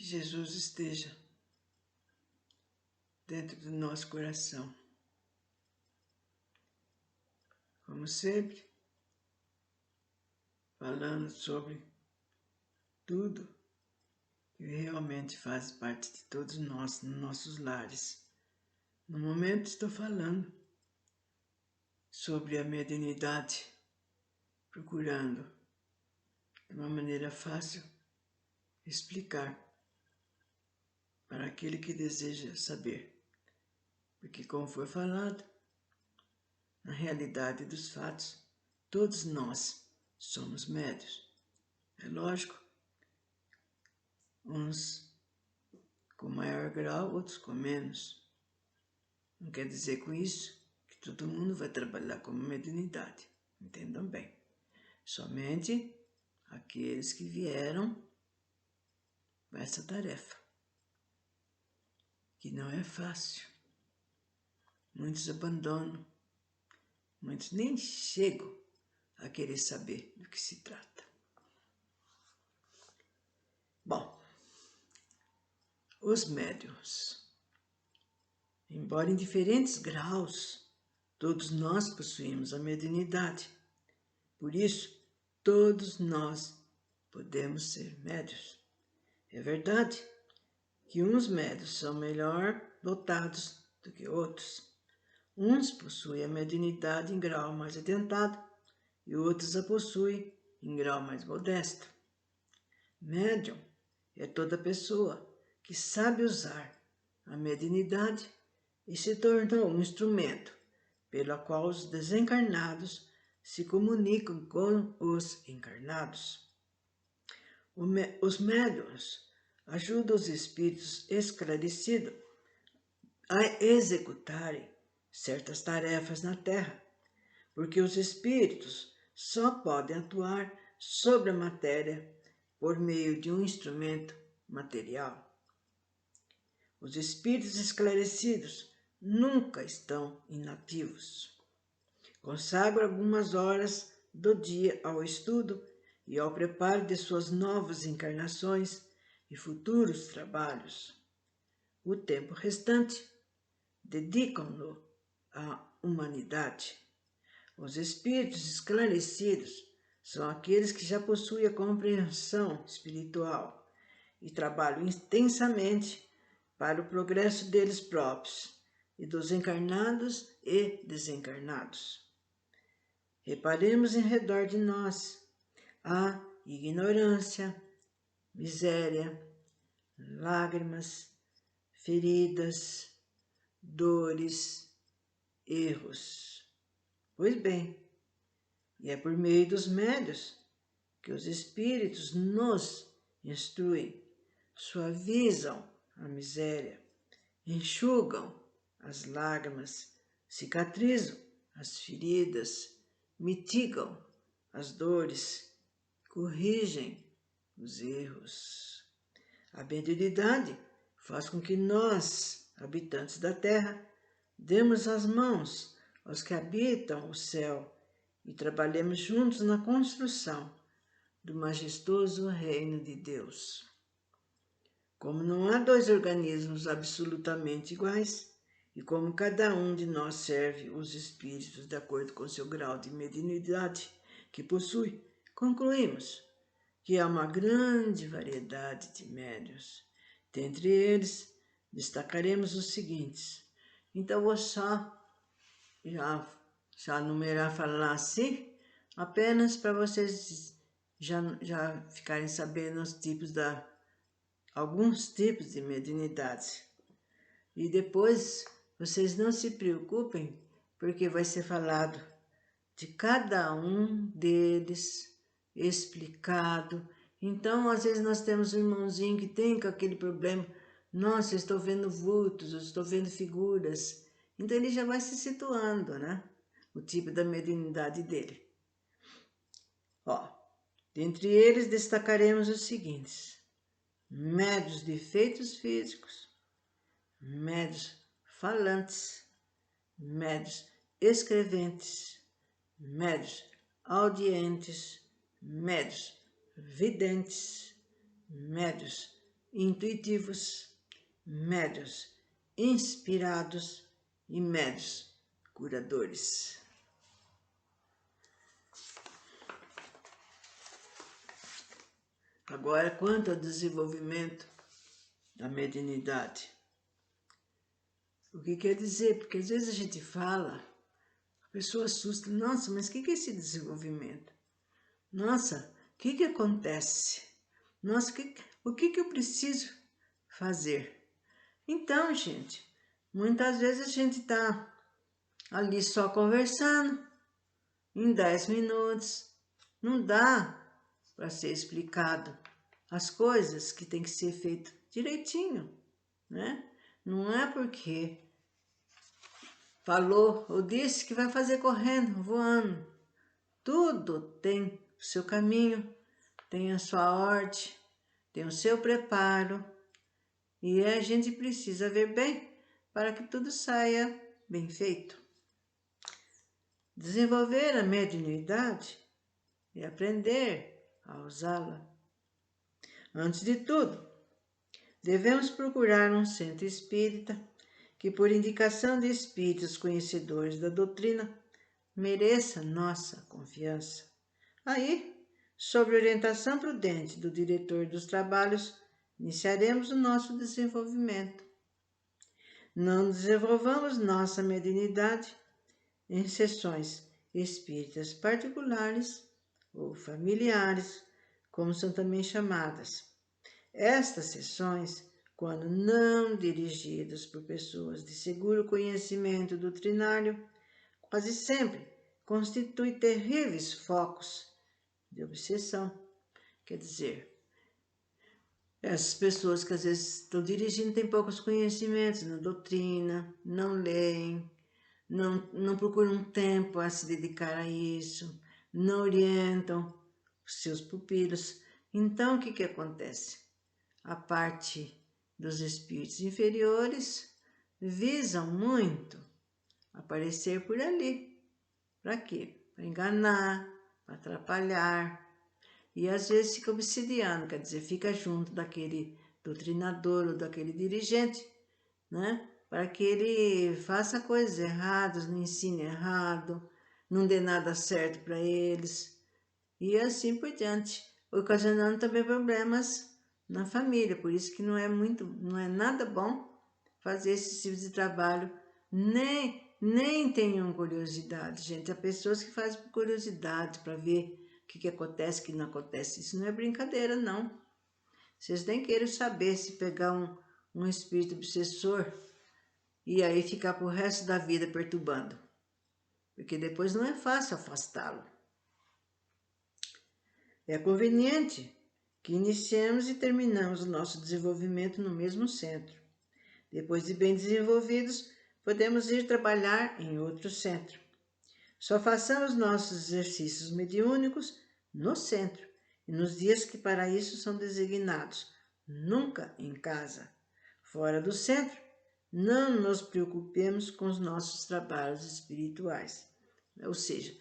Jesus esteja dentro do nosso coração. Como sempre, falando sobre tudo que realmente faz parte de todos nós, nos nossos lares. No momento estou falando sobre a mediunidade, procurando, de uma maneira fácil, explicar para aquele que deseja saber. Porque, como foi falado, na realidade dos fatos, todos nós somos médiuns. É lógico, uns com maior grau, outros com menos. Não quer dizer com isso que todo mundo vai trabalhar como mediunidade. Entendam bem. Somente aqueles que vieram com essa tarefa, que não é fácil. Muitos abandonam, muitos nem chegam a querer saber do que se trata. Bom, os médiuns, embora em diferentes graus, todos nós possuímos a mediunidade. Por isso, todos nós podemos ser médiuns. É verdade que uns médiuns são melhor dotados do que outros. Uns possuem a mediunidade em grau mais adiantado e outros a possuem em grau mais modesto. Médium é toda pessoa que sabe usar a mediunidade e se tornou um instrumento pelo qual os desencarnados se comunicam com os encarnados. Os médiuns ajudam os espíritos esclarecidos a executarem certas tarefas na Terra, porque os espíritos só podem atuar sobre a matéria por meio de um instrumento material. Os espíritos esclarecidos nunca estão inativos. Consagram algumas horas do dia ao estudo e ao preparo de suas novas encarnações e futuros trabalhos. O tempo restante dedicam-no à humanidade. Os espíritos esclarecidos são aqueles que já possuem a compreensão espiritual e trabalham intensamente para o progresso deles próprios e dos encarnados e desencarnados. Reparemos em redor de nós a ignorância, miséria, lágrimas, feridas, dores, erros. Pois bem, e é por meio dos médiuns que os espíritos nos instruem, suavizam a miséria, enxugam as lágrimas, cicatrizam as feridas, mitigam as dores, corrigem os erros. A mediunidade faz com que nós, habitantes da Terra, demos as mãos aos que habitam o céu e trabalhemos juntos na construção do majestoso reino de Deus. Como não há dois organismos absolutamente iguais, e como cada um de nós serve os espíritos de acordo com seu grau de mediunidade que possui, concluímos que há uma grande variedade de médiuns. Dentre eles, destacaremos os seguintes. Então, vou só já numerar, falar assim, apenas para vocês já ficarem sabendo alguns tipos de mediunidade. E depois, vocês não se preocupem, porque vai ser falado de cada um deles, explicado. Então, às vezes nós temos um irmãozinho que tem com aquele problema, nossa, eu estou vendo vultos, eu estou vendo figuras. Então ele já vai se situando, né? O tipo da mediunidade dele. Ó, dentre eles destacaremos os seguintes: médiuns de efeitos físicos, médiuns falantes, médiuns escreventes, médiuns audientes, médiuns videntes, médiuns intuitivos, médiuns inspirados e médiuns curadores. Agora, quanto ao desenvolvimento da mediunidade. O que quer dizer? Porque às vezes a gente fala, a pessoa assusta, nossa, mas o que é esse desenvolvimento? Nossa, o que acontece? Nossa, o que eu preciso fazer? Então, gente, muitas vezes a gente está ali só conversando, em 10 minutos, não dá para ser explicado as coisas que tem que ser feito direitinho, né? Não é porque falou ou disse que vai fazer correndo, voando. Tudo tem o seu caminho, tem a sua ordem, tem o seu preparo, e a gente precisa ver bem para que tudo saia bem feito. Desenvolver a mediunidade é aprender a usá-la. Antes de tudo, devemos procurar um centro espírita que, por indicação de espíritos conhecedores da doutrina, mereça nossa confiança. Aí, sob orientação prudente do diretor dos trabalhos, iniciaremos o nosso desenvolvimento. Não desenvolvamos nossa mediunidade em sessões espíritas particulares ou familiares, como são também chamadas. Estas sessões, quando não dirigidas por pessoas de seguro conhecimento doutrinário, quase sempre constituem terríveis focos de obsessão. Quer dizer, essas pessoas que às vezes estão dirigindo têm poucos conhecimentos na doutrina, não leem, não procuram tempo a se dedicar a isso, não orientam os seus pupilos. Então, o que acontece? A parte dos espíritos inferiores visam muito aparecer por ali. Para quê? Para enganar, para atrapalhar. E às vezes fica obsidiando, quer dizer, fica junto daquele doutrinador ou daquele dirigente, né? Para que ele faça coisas erradas, não ensine errado, não dê nada certo para eles, e assim por diante, ocasionando também problemas na família. Por isso que não é nada bom fazer esse tipo de trabalho, nem tenham curiosidade, gente. Há pessoas que fazem por curiosidade, para ver o que acontece, o que não acontece. Isso não é brincadeira, não. Vocês nem querem saber se pegar um espírito obsessor e aí ficar pro resto da vida perturbando, porque depois não é fácil afastá-lo. É conveniente que iniciemos e terminamos o nosso desenvolvimento no mesmo centro. Depois de bem desenvolvidos, podemos ir trabalhar em outro centro. Só façamos nossos exercícios mediúnicos no centro e nos dias que para isso são designados, nunca em casa. Fora do centro, não nos preocupemos com os nossos trabalhos espirituais. Ou seja,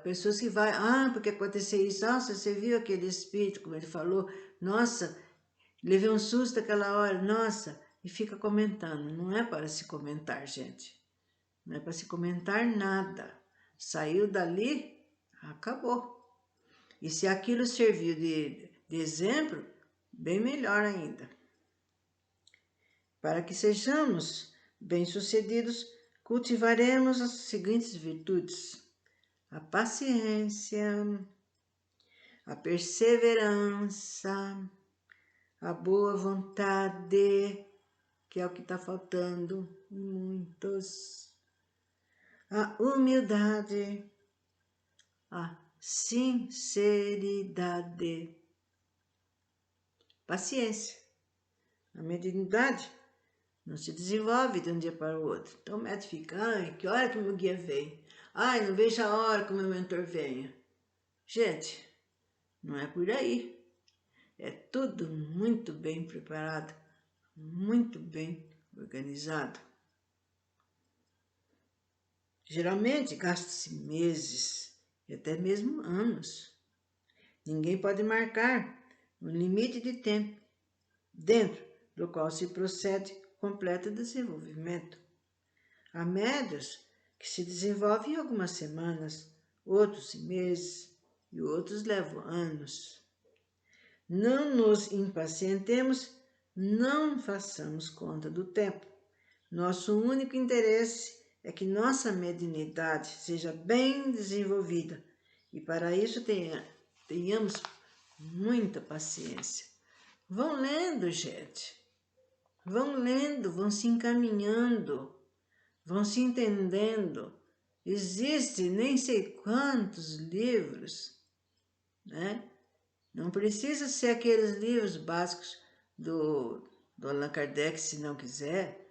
pessoas que vai, porque aconteceu isso, nossa, você viu aquele espírito, como ele falou, nossa, levei um susto aquela hora, nossa, e fica comentando. Não é para se comentar, gente. Não é para se comentar nada. Saiu dali, acabou. E se aquilo serviu de exemplo, bem melhor ainda. Para que sejamos bem-sucedidos, cultivaremos as seguintes virtudes: a paciência, a perseverança, a boa vontade, que é o que está faltando em muitos, a humildade, a sinceridade, paciência. A mediunidade não se desenvolve de um dia para o outro. Então o médium fica, ai, que hora que o meu guia vem? Ai, não vejo a hora que o meu mentor venha. Gente, não é por aí. É tudo muito bem preparado, muito bem organizado. Geralmente gasta-se meses e até mesmo anos. Ninguém pode marcar um limite de tempo dentro do qual se procede o completo desenvolvimento. Há médiuns que se desenvolvem em algumas semanas, outros em meses e outros levam anos. Não nos impacientemos, não façamos conta do tempo. Nosso único interesse é que nossa mediunidade seja bem desenvolvida e para isso tenhamos muita paciência. Vão lendo, gente. Vão lendo, vão se encaminhando, vão se entendendo. Existem nem sei quantos livros, né? Não precisa ser aqueles livros básicos do Allan Kardec, se não quiser.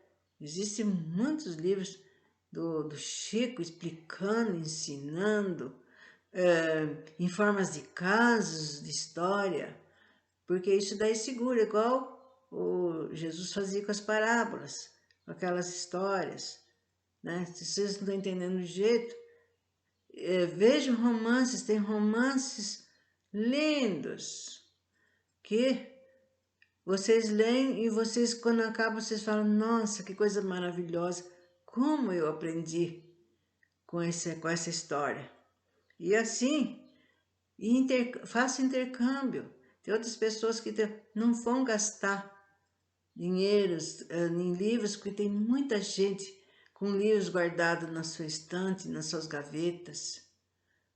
Existem muitos livros do Chico explicando, ensinando, em formas de casos, de história, porque isso daí segura, igual o Jesus fazia com as parábolas, com aquelas histórias, né? Se vocês não estão entendendo o jeito, vejam romances, tem romances lindos, que vocês leem e vocês, quando acabam, vocês falam, nossa, que coisa maravilhosa, como eu aprendi com essa história. E assim, faça intercâmbio. Tem outras pessoas que não vão gastar dinheiros em livros, porque tem muita gente com livros guardados na sua estante, nas suas gavetas.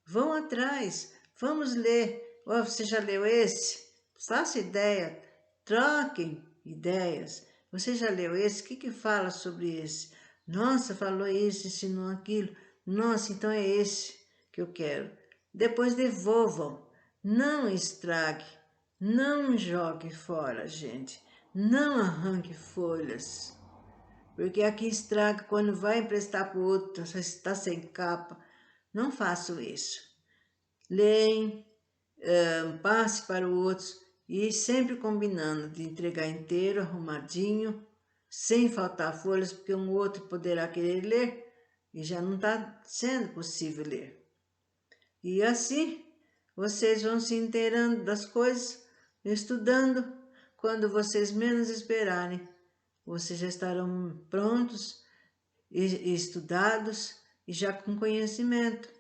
Vão atrás, vamos ler. Oh, você já leu esse? Faça ideia, troquem ideias. Você já leu esse? O que fala sobre esse? Nossa, falou isso, ensinou aquilo. Nossa, então é esse que eu quero. Depois devolvam. Não estrague. Não jogue fora, gente. Não arranque folhas. Porque aqui estraga quando vai emprestar para o outro, está sem capa. Não façam isso. Leem, passe para o outro e sempre combinando de entregar inteiro, arrumadinho, sem faltar folhas, porque um outro poderá querer ler e já não está sendo possível ler. E assim, vocês vão se inteirando das coisas, estudando, quando vocês menos esperarem. Vocês já estarão prontos e estudados e já com conhecimento.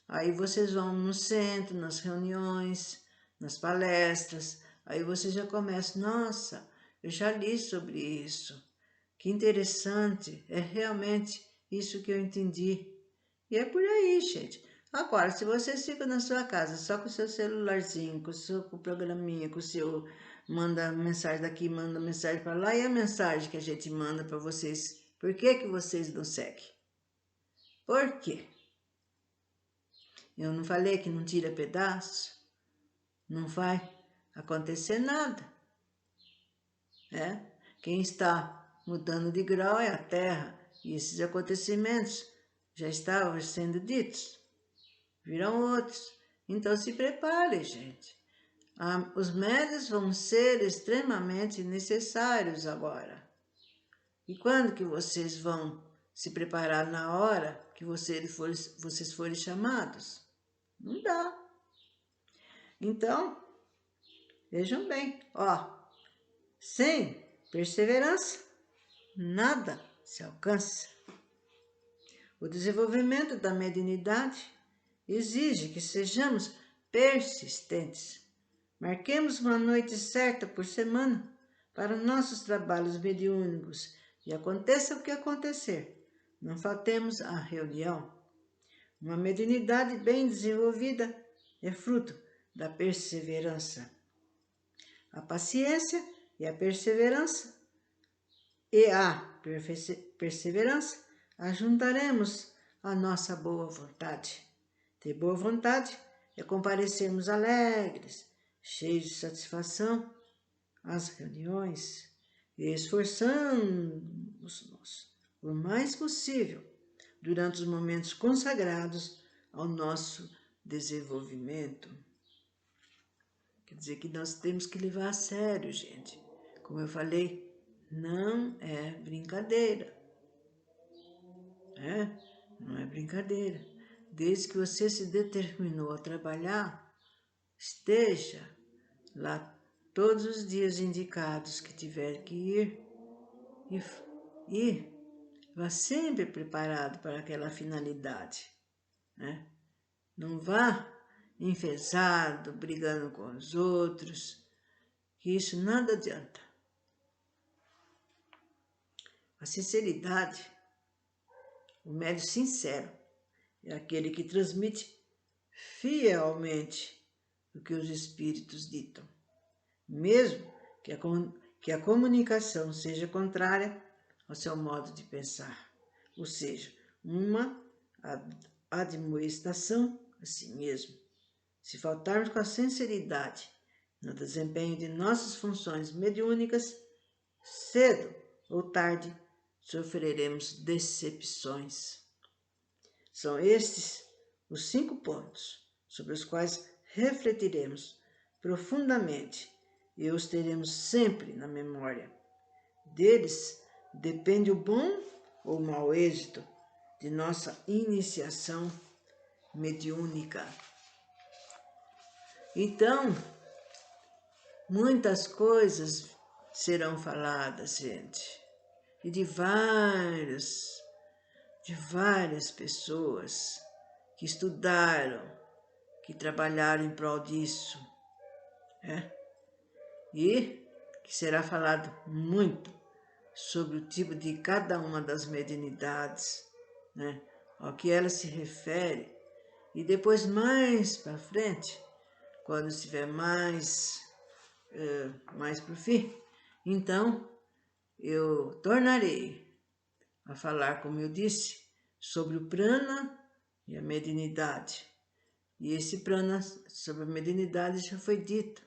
Aí vocês vão no centro, nas reuniões, nas palestras, aí vocês já começam, nossa, eu já li sobre isso, que interessante, é realmente isso que eu entendi. E é por aí, gente. Agora, se vocês ficam na sua casa só com o seu celularzinho, com o seu programinha, com o seu manda mensagem daqui, manda mensagem para lá, e a mensagem que a gente manda para vocês, por que vocês não seguem? Por quê? Eu não falei que não tira pedaço? Não vai acontecer nada, né? Quem está mudando de grau é a Terra, e esses acontecimentos já estavam sendo ditos, virão outros. Então se prepare, gente. Os médios vão ser extremamente necessários agora. E quando que vocês vão se preparar na hora que vocês forem chamados? Não dá. Então, vejam bem, ó, sem perseverança, nada se alcança. O desenvolvimento da mediunidade exige que sejamos persistentes. Marquemos uma noite certa por semana para nossos trabalhos mediúnicos e aconteça o que acontecer, não faltemos à reunião. Uma mediunidade bem desenvolvida é fruto da perseverança. A paciência e a perseverança ajuntaremos a nossa boa vontade. Ter boa vontade é comparecermos alegres, cheios de satisfação às reuniões e esforçamos-nos o mais possível durante os momentos consagrados ao nosso desenvolvimento. Quer dizer que nós temos que levar a sério, gente. Como eu falei, não é brincadeira. Não é brincadeira. Desde que você se determinou a trabalhar, esteja lá todos os dias indicados que tiver que ir e vá sempre preparado para aquela finalidade, né? Não vá enfesado, brigando com os outros, que isso nada adianta. A sinceridade, o médium sincero, é aquele que transmite fielmente o que os espíritos ditam, mesmo que a comunicação seja contrária ao seu modo de pensar, ou seja, uma admoestação a si mesmo. Se faltarmos com a sinceridade no desempenho de nossas funções mediúnicas, cedo ou tarde sofreremos decepções. São estes os 5 pontos sobre os quais refletiremos profundamente e os teremos sempre na memória. Deles depende o bom ou mau êxito de nossa iniciação mediúnica. Então, muitas coisas serão faladas, gente, e de várias pessoas que estudaram, que trabalharam em prol disso, né? E que será falado muito sobre o tipo de cada uma das mediunidades, né? Ao que ela se refere, e depois mais para frente, quando estiver mais para o fim, então eu tornarei a falar, como eu disse, sobre o prana e a mediunidade. E esse prana sobre a mediunidade já foi dito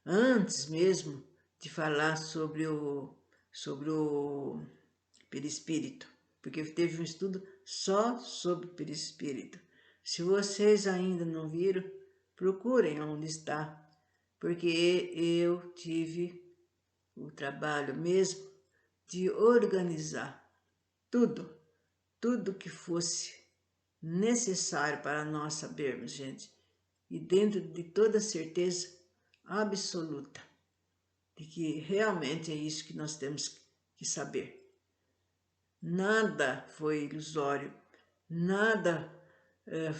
antes mesmo de falar sobre o perispírito, porque teve um estudo só sobre o perispírito. Se vocês ainda não viram, procurem onde está, porque eu tive o trabalho mesmo de organizar tudo que fosse necessário para nós sabermos, gente, e dentro de toda certeza absoluta de que realmente é isso que nós temos que saber. Nada foi ilusório, nada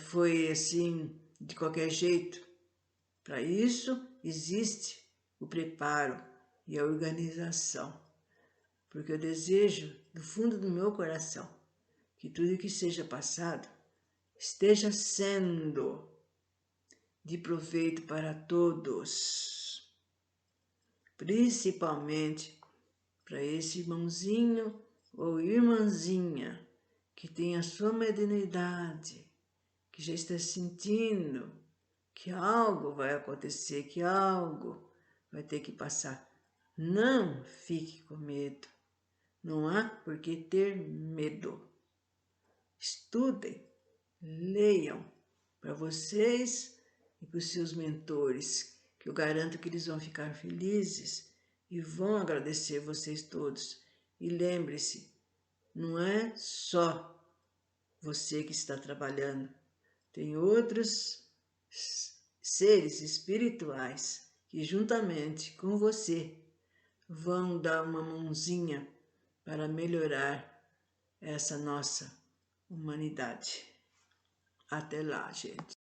foi assim de qualquer jeito. Para isso existe o preparo e a organização, porque eu desejo do fundo do meu coração que tudo que seja passado esteja sendo de proveito para todos, principalmente para esse irmãozinho ou irmãzinha que tem a sua mediunidade, que já está sentindo que algo vai acontecer, que algo vai ter que passar. Não fique com medo, não há por que ter medo. Estudem, leiam para vocês e para os seus mentores, que eu garanto que eles vão ficar felizes e vão agradecer vocês todos. E lembre-se, não é só você que está trabalhando, tem outros seres espirituais que juntamente com você vão dar uma mãozinha para melhorar essa nossa humanidade. Até lá, gente.